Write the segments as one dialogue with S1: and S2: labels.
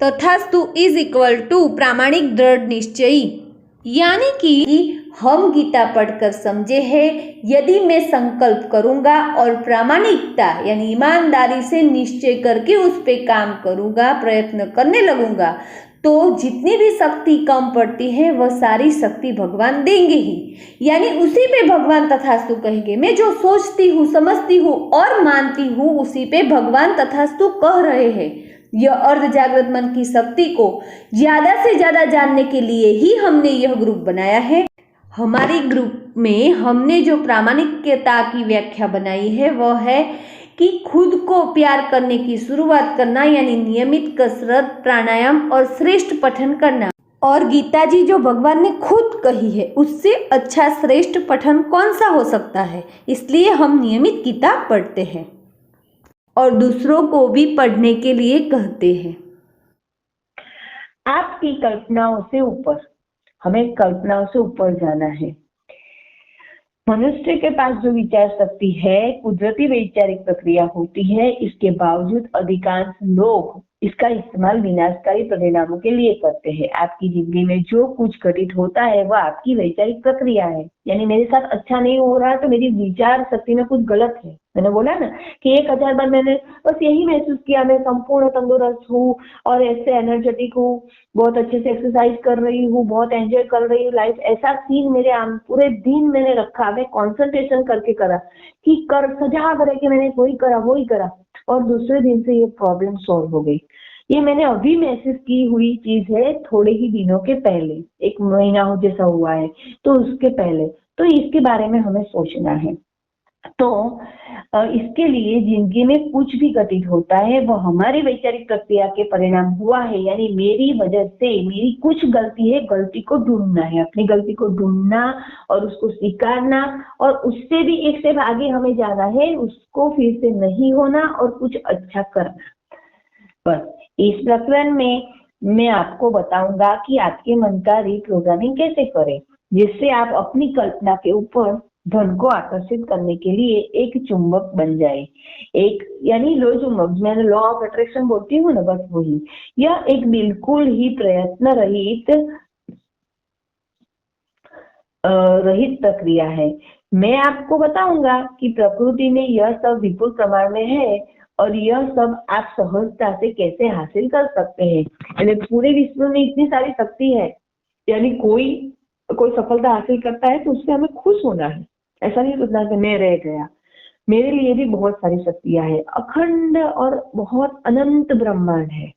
S1: तथास्तु is equal to प्रामाणिक दृढ़ निश्चयी। यानी कि हम गीता पढ़कर समझे हैं, यदि मैं संकल्प करूंगा और प्रामाणिकता यानी ईमानदारी से निश्चय करके उस पे काम करूंगा, प्रयत्न करने लगूंगा, तो जितनी भी शक्ति कम पड़ती है वह सारी शक्ति भगवान देंगे ही। यानी उसी पे भगवान तथास्तु कहेंगे। मैं जो सोचती हूँ, समझती हूँ और मानती हूँ, उसी पे भगवान तथास्तु कह रहे हैं। यह अर्ध जागृत मन की शक्ति को ज्यादा से ज्यादा जानने के लिए ही हमने यह ग्रुप बनाया है। हमारे ग्रुप में हमने जो प्रामाणिकता की व्याख्या बनाई है वह है कि खुद को प्यार करने की शुरुआत करना, यानी नियमित कसरत, प्राणायाम और श्रेष्ठ पठन करना। और गीता जी जो भगवान ने खुद कही है, उससे अच्छा श्रेष्ठ पठन कौन सा हो सकता है। इसलिए हम नियमित गीता पढ़ते हैं और दूसरों को भी पढ़ने के लिए कहते हैं।
S2: आपकी कल्पनाओं से ऊपर, हमें कल्पनाओं से ऊपर जाना है। मनुष्य के पास जो विचार शक्ति है, कुदरती वैचारिक प्रक्रिया होती है, इसके बावजूद अधिकांश लोग इसका इस्तेमाल विनाशकारी परिणामों के लिए करते हैं। आपकी जिंदगी में जो कुछ घटित होता है वह आपकी वैचारिक प्रक्रिया है। यानी मेरे साथ अच्छा नहीं हो रहा तो मेरी विचार शक्ति में कुछ गलत है। मैंने बोला ना कि 1000 बार मैंने बस यही महसूस किया, मैं संपूर्ण तंदुरुस्त हूँ और ऐसे एनर्जेटिक हूँ, बहुत अच्छे से एक्सरसाइज कर रही हूँ, बहुत एंजॉय कर रही हूँ लाइफ। ऐसा सीन मेरे पूरे दिन मैंने रखा, मैं कॉन्सेंट्रेशन करके करा कि कर सजा करे कि मैंने वही करा और दूसरे दिन से ये प्रॉब्लम सॉल्व हो गई। ये मैंने अभी महसूस की हुई चीज है, थोड़े ही दिनों के पहले, 1 महीना हो जैसा हुआ है, तो उसके पहले। तो इसके बारे में हमें सोचना है। तो इसके लिए जिंदगी में कुछ भी घटित होता है वो हमारी वैचारिक प्रक्रिया के परिणाम हुआ है। यानी मेरी वजह से मेरी कुछ गलती है, गलती को ढूंढना है, अपनी गलती को ढूंढना और उसको स्वीकारना और उससे भी एक स्टेप आगे हमें जाना है, उसको फिर से नहीं होना और कुछ अच्छा करना। बस इस प्रकरण में मैं आपको बताऊंगा कि आपके मन का रिप्रोग्रामिंग कैसे करें, जिससे आप अपनी कल्पना के ऊपर धन को आकर्षित करने के लिए एक चुंबक बन जाए। एक यानी लो चुंबक, मैंने लॉ ऑफ अट्रैक्शन बोलती हूँ ना, बस वही। यह एक बिल्कुल ही प्रयत्न रहित प्रक्रिया है। मैं आपको बताऊंगा कि प्रकृति में यह सब विपुल प्रमाण में है और यह सब आप सहजता से कैसे हासिल कर सकते हैं। यानी पूरे विश्व में इतनी सारी शक्ति है, यानी कोई सफलता हासिल करता है तो उससे हमें खुश होना है। ऐसा नहीं सोचना कि मैं रह गया, मेरे लिए भी बहुत सारी शक्तियां हैं, अखंड और बहुत अनंत ब्रह्मांड है।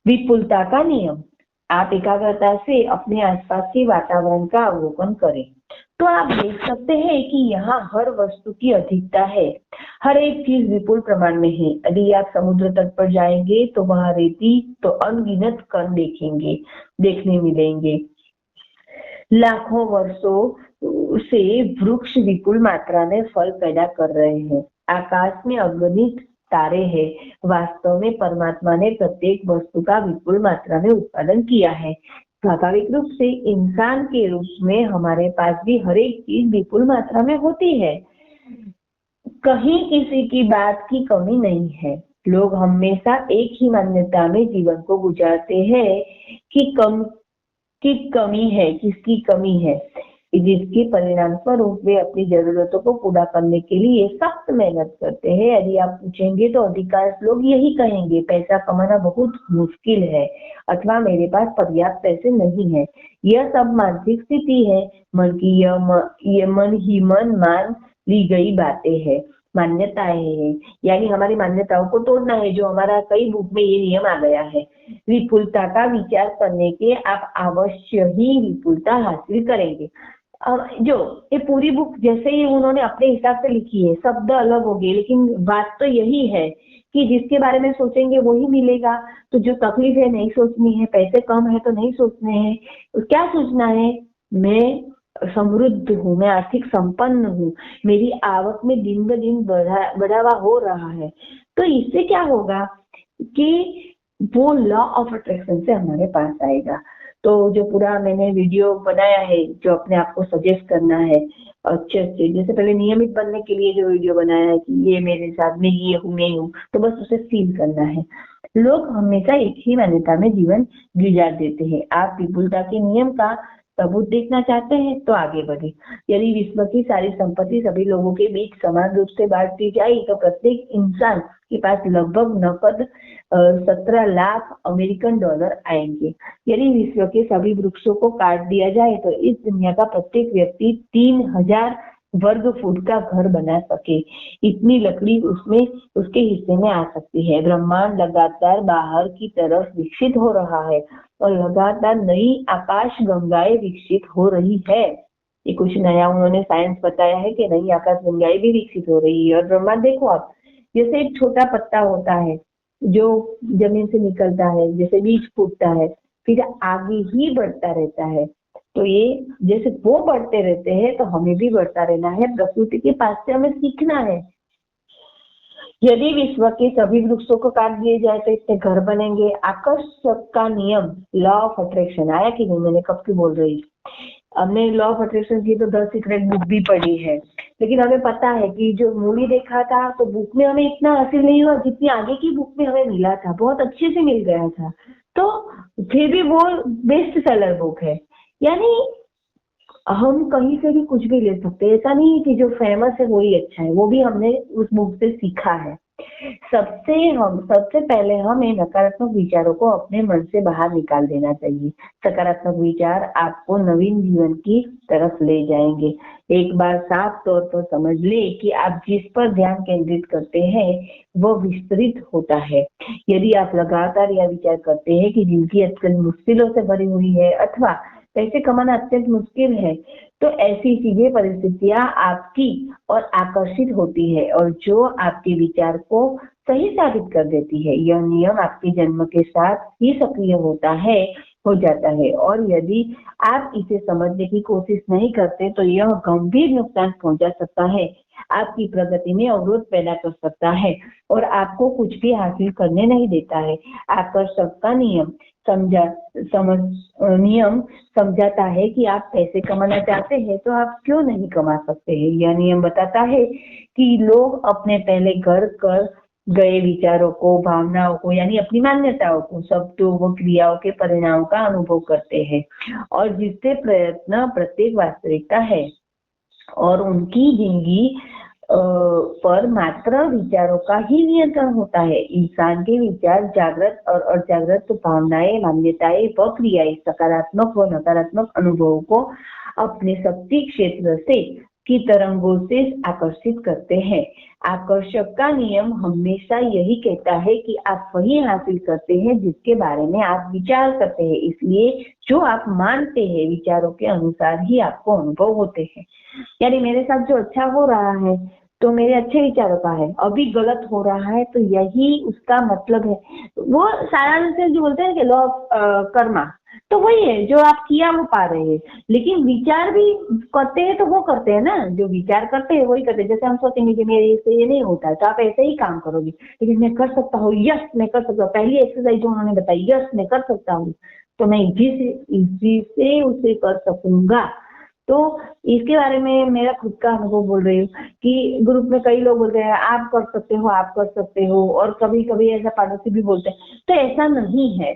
S2: विपुलता का नियम, आप एकाग्रता से अपने आसपास के वातावरण का अवलोकन करें तो आप देख सकते हैं कि यहाँ हर वस्तु की अधिकता है, हर एक चीज विपुल प्रमाण में है। यदि आप समुद्र तट पर जाएंगे तो वहां रेती तो अनगिनत कण देखने मिलेंगे। लाखों वर्षों से वृक्ष विपुल मात्रा में फल पैदा कर रहे हैं। आकाश में अगणित तारे हैं। वास्तव में परमात्मा ने प्रत्येक वस्तु का विपुल मात्रा में उत्पादन किया है। स्वाभाविक रूप से इंसान के रूप में हमारे पास भी हर एक चीज विपुल मात्रा में होती है। कहीं किसी की बात की कमी नहीं है। लोग हमेशा एक ही मान्यता में जीवन को गुजारते हैं कि किसकी कमी है, जिसके परिणाम स्वरूप वे अपनी जरूरतों को पूरा करने के लिए सख्त मेहनत करते हैं। यदि आप पूछेंगे तो अधिकांश लोग यही कहेंगे, पैसा कमाना बहुत मुश्किल है अथवा मेरे पास पर्याप्त पैसे नहीं है। यह सब मानसिक स्थिति है। मन की मान ली गई बातें हैं, मान्यताएं हैं। यानी हमारी मान्यताओं को तोड़ना है, जो हमारा कई बुक में ये नियम आ गया है। विपुलता का विचार करने के आप अवश्य ही विपुलता हासिल करेंगे। जो ये पूरी बुक जैसे ही उन्होंने अपने हिसाब से लिखी है, शब्द अलग हो गए, लेकिन बात तो यही है कि जिसके बारे में सोचेंगे वही मिलेगा। तो जो तकलीफ है नहीं सोचनी है, पैसे कम है तो नहीं सोचने हैं, तो क्या सोचना है, मैं समृद्ध हूँ, मैं आर्थिक संपन्न हूँ, मेरी आवक में दिन ब दिन बढ़ावा हो रहा है। तो इससे क्या होगा कि वो लॉ ऑफ अट्रैक्शन से हमारे पास आएगा। तो जो पूरा मैंने वीडियो बनाया है, जो अपने आप को सजेस्ट करना है अच्छे अच्छे, जैसे पहले नियमित बनने के लिए जो वीडियो बनाया है कि ये मेरे साथ में ये हूँ मैं हूँ, तो बस उसे फील करना है। लोग हमेशा एक ही मान्यता में जीवन गुजार देते हैं। आप विपुलता के नियम का सबूत देखना चाहते हैं तो आगे बढ़े। यदि विश्व की सारी संपत्ति सभी लोगों के बीच समान रूप से बांटी जाए तो प्रत्येक इंसान के पास लगभग नकद 17 लाख अमेरिकन डॉलर आएंगे। यदि विश्व के सभी वृक्षों को काट दिया जाए तो इस दुनिया का प्रत्येक व्यक्ति 3000 वर्ग फुट का घर बना सके, इतनी लकड़ी उसमें उसके हिस्से में आ सकती है। ब्रह्मांड लगातार बाहर की तरफ विकसित हो रहा है और लगातार नई आकाश गंगाएं विकसित हो रही है। ये कुछ नया उन्होंने साइंस बताया है कि नई आकाश गंगाएं भी विकसित हो रही है। और ब्रह्मांड देखो आप, जैसे एक छोटा पत्ता होता है जो जमीन से निकलता है, जैसे बीज फूटता है फिर आगे ही बढ़ता रहता है, तो ये जैसे वो बढ़ते रहते हैं तो हमें भी बढ़ता रहना है। प्रकृति के पास से हमें सीखना है। यदि विश्व के सभी वृक्षों को काट दिए जाए तो इससे घर बनेंगे। आकर्षण का नियम, लॉ ऑफ अट्रैक्शन आया कि नहीं, मैंने कब की बोल रही। हमने लॉ ऑफ अट्रैक्शन की तो 10 सीक्रेट बुक भी पढ़ी है, लेकिन हमें पता है कि जो मूवी देखा था तो बुक में हमें इतना हासिल नहीं हुआ जितनी आगे की बुक में हमें मिला था, बहुत अच्छे से मिल गया था। तो फिर भी वो बेस्ट सेलर बुक है। यानी हम कहीं से भी कुछ भी ले सकते हैं, ऐसा नहीं है कि जो फेमस है वही अच्छा है, वो भी हमने उस बुक से सीखा है। सबसे पहले हमें नकारात्मक विचारों को अपने मन से बाहर निकाल देना चाहिए। सकारात्मक विचार आपको नवीन जीवन की तरफ ले जाएंगे। एक बार साफ तौर पर समझ ले कि आप जिस पर ध्यान केंद्रित करते हैं वह विस्तृत होता है। यदि आप लगातार यह विचार करते हैं कि जिंदगी अत्यंत मुश्किलों से भरी हुई है अथवा पैसे कमाना अत्यंत मुश्किल है, तो ऐसी चीजें परिस्थितियां आपकी और आकर्षित होती है और जो आपके विचार को सही साबित कर देती है। यह नियम आपके जन्म के साथ ही सक्रिय हो जाता है और यदि आप इसे समझने की कोशिश नहीं करते तो यह गंभीर नुकसान पहुंचा सकता है, आपकी प्रगति में अवरोध पैदा कर सकता है और आपको कुछ भी हासिल करने नहीं देता है। आकर्षण का नियम समझाता है कि आप पैसे कमाना चाहते हैं तो आप क्यों नहीं कमा सकते हैं। यह नियम बताता है कि लोग अपने पहले कर गए विचारों को, भावनाओं को, यानी अपनी मान्यताओं को, शब्दों व क्रियाओं के परिणामों का अनुभव करते हैं और जिससे प्रयत्न प्रत्येक वास्तविकता है और उनकी जिंदगी पर मात्र विचारों का ही नियंत्रण होता है। इंसान के विचार, जागृत और अजागृत भावनाएं, मान्यताएं व क्रियाएं सकारात्मक व नकारात्मक अनुभवों को अपने शक्ति क्षेत्र से की तरंगों से आकर्षित करते हैं। आकर्षक का नियम हमेशा यही कहता है कि आप वही हासिल करते हैं जिसके बारे में आप विचार करते हैं, इसलिए जो आप मानते हैं विचारों के अनुसार ही आपको अनुभव होते हैं। यानी मेरे साथ जो अच्छा हो रहा है तो मेरे अच्छे विचारों का है, अभी गलत हो रहा है तो यही उसका मतलब है। वो सारांश से जो बोलते हैं कि लॉ ऑफ कर्मा, तो वही है, जो आप किया वो पा रहे हैं। लेकिन विचार भी करते हैं तो वो करते हैं ना, जो विचार करते हैं वही करते हैं। जैसे हम सोचेंगे कि मेरे से ये नहीं होता है तो आप ऐसे ही काम करोगे, लेकिन मैं कर सकता हूँ, यस मैं कर सकता हूँ, पहली एक्सरसाइज जो उन्होंने बताई, यस मैं कर सकता हूँ, तो मैं इजी से उसे कर सकूंगा। तो इसके बारे में मेरा खुद का अनुभव बोल रही हूँ कि ग्रुप में कई लोग बोलते हैं आप कर सकते हो, आप कर सकते हो, और कभी कभी ऐसा पड़ोसी भी बोलते हैं, तो ऐसा नहीं है।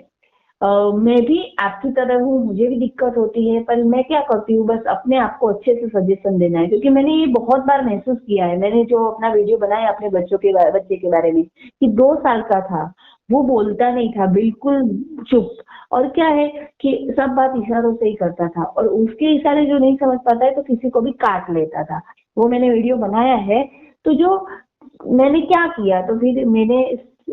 S2: मैं भी आपकी तरह हूँ, मुझे भी दिक्कत होती है, पर मैं क्या करती हूँ, बस अपने आप को अच्छे से सजेशन देना है, क्योंकि मैंने ये बहुत बार महसूस किया है। मैंने जो अपना वीडियो बनाया अपने बच्चे के बारे में, कि 2 साल का था, वो बोलता नहीं था, बिल्कुल चुप, और क्या है कि सब बात इशारों से ही करता था, और उसके इशारे जो नहीं समझ पाता है तो किसी को भी काट लेता था। वो मैंने वीडियो बनाया है। तो जो मैंने क्या किया, तो फिर मैंने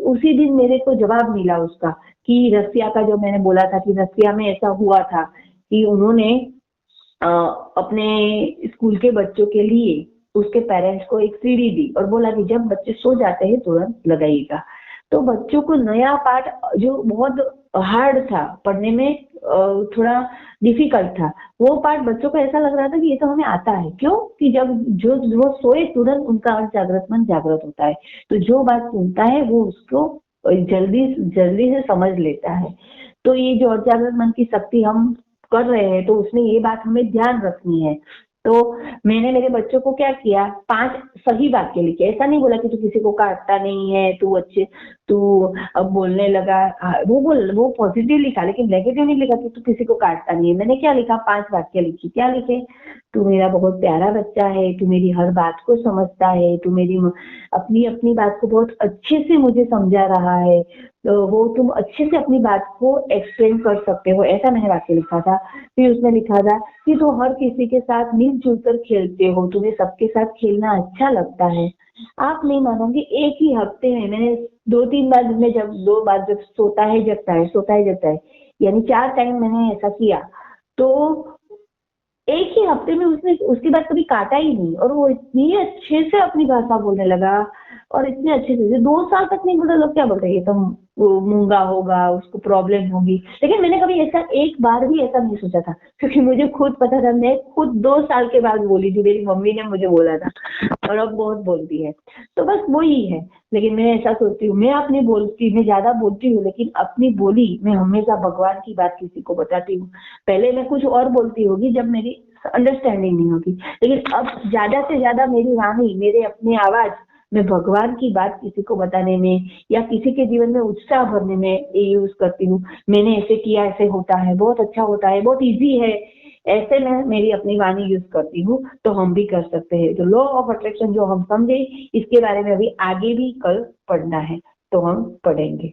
S2: उसी दिन मेरे को जवाब मिला उसका, कि रसिया का जो मैंने बोला था कि रसिया में ऐसा हुआ था कि उन्होंने अपने स्कूल के बच्चों के लिए उसके पेरेंट्स को एक सीडी दी और बोला कि जब बच्चे सो जाते हैं तुरंत लगाइएगा। तो बच्चों को नया पाठ जो बहुत हार्ड था पढ़ने में, थोड़ा डिफिकल्ट था, वो पाठ बच्चों को ऐसा लग रहा था कि ये तो हमें आता है। क्यों? कि जब जो वो सोए तुरंत उनका जागृत मन जागृत होता है, तो जो बात सुनता है वो उसको जल्दी से समझ लेता है। तो ये जो अजागृत मन की शक्ति हम कर रहे हैं, तो उसमें ये बात हमें ध्यान रखनी है। तो मैंने मेरे बच्चों को क्या किया, 5 सही वाक्य लिखे। ऐसा नहीं बोला कि तू किसी को काटता नहीं है, तू अब बोलने लगा। वो पॉजिटिव लिखा, लेकिन नेगेटिव नहीं लिखा कि तू किसी को काटता नहीं है। मैंने क्या लिखा, 5 वाक्य लिखी। क्या लिखे, तू मेरा बहुत प्यारा बच्चा है, तू मेरी हर बात को समझता है, तू मेरी अपनी अपनी बात को बहुत अच्छे से मुझे समझा रहा है, तो वो तुम अच्छे से अपनी बात को एक्सप्लेन कर सकते हो। ऐसा मैंने वाक्य लिखा था। फिर उसमें लिखा था कि तू हर किसी के साथ मिलजुल कर खेलते हो, तुम्हें सबके साथ खेलना अच्छा लगता है। आप नहीं मानोगे, एक ही हफ्ते में मैंने 2-3 बार दिन में, जब 2 बार जब सोता है जगता है, सोता है जगता है, यानी 4 टाइम मैंने ऐसा किया। तो एक ही हफ्ते में उसने उसकी बात कभी काटा ही नहीं, और वो इतनी अच्छे से अपनी भाषा बोलने लगा, और इतने अच्छे से 2 साल तक नहीं बोला। लोग क्या बोलते हैं, ये तो वो मूंगा होगा, उसको प्रॉब्लम होगी। लेकिन मैंने कभी ऐसा एक बार भी ऐसा नहीं सोचा था, क्योंकि मुझे खुद पता था। मैं खुद 2 साल के बाद बोली थी, मेरी मम्मी ने मुझे बोला था, और अब बहुत बोलती है। तो बस वही है। लेकिन मैं ऐसा सोचती हूँ, मैं ज्यादा बोलती हूँ, लेकिन अपनी बोली मैं हमेशा भगवान की बात किसी को बताती हूँ। पहले मैं कुछ और बोलती होगी जब मेरी अंडरस्टैंडिंग नहीं होगी, लेकिन अब ज्यादा से ज्यादा मेरी वाणी, मेरे अपनी आवाज, मैं भगवान की बात किसी को बताने में या किसी के जीवन में उत्साह भरने में ये यूज करती हूँ। मैंने ऐसे किया, ऐसे होता है, बहुत अच्छा होता है, बहुत इजी है, ऐसे मैं मेरी अपनी वाणी यूज करती हूँ। तो हम भी कर सकते हैं। तो लॉ ऑफ अट्रैक्शन जो हम समझे, इसके बारे में अभी आगे भी कल पढ़ना है, तो हम पढ़ेंगे।